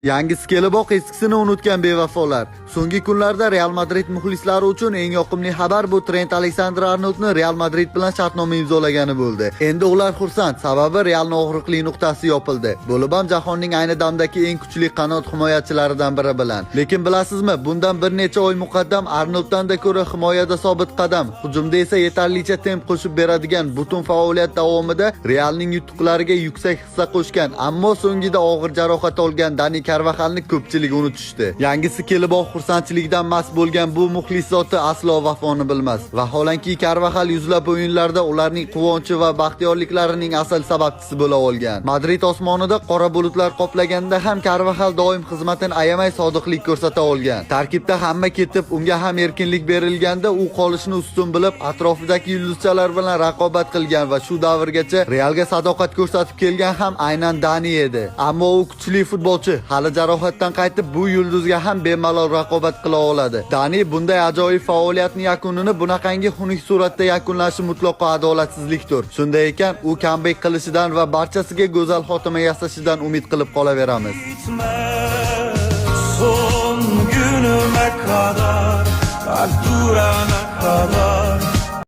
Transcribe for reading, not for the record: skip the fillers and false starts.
Yangisi keliboq eskisini unutgan bevafolar. So'nggi kunlarda Real Madrid muxlislari uchun eng yoqimli xabar bu Trent Alexander-Arnoldni Real Madrid bilan shartnoma imzolagani bo'ldi. Endi ular xursand, sababi Realning og'riqli nuqtasi yopildi. Bo'lib ham jahonning ayni damdagi eng kuchli qanot himoyachilaridan biri bilan. Lekin bilasizmi, bundan bir necha oy muqaddam Arnolddan-da ko'ra himoyada sobit qadam, hujumda esa yetarlicha temp qo'shib beradigan butun faoliyat davomida Realning yutuqlariga yuksak hissa qo'shgan, ammo so'ngida og'ir jarohat olgan Dani Carvajalni ko'pchilik unutishdi. Yangisi keliboq xursandchilikdan mast bo'lgan bu muxlis zoti aslo vafoni bilmas. Vaholanki Carvajal yuzlab o'yinlarda ularning quvonchi va baxtiyorliklarining asl sababchisi bo'la olgan. Madrid osmonida qora bulutlar qoplaganda ham Carvajal doim xizmatini ayamay sodiqlik ko'rsata olgan. Tarkibda hamma ketib, unga ham erkinlik berilganda u qolishni ustun bilib, atrofidagi yulduzchalar bilan raqobat qilgan va shu davrgacha Realga sadoqat ko'rsatib kelgan ham aynan Dani edi. Ammo u kuchli futbolchi, hali jarohatdan qaytib bu yulduzga ham bemalol raqobat qila oladi. Dani bunday ajoyib faoliyatning yakunini bunaqangi xunuk suratda yakunlashi mutlaqo adolatsizlikdir. Shunday ekan, u comeback qilishidan va barchasiga go'zal xotima yasashidan umid qilib qolaveramiz. Son günüme kadar kalp duran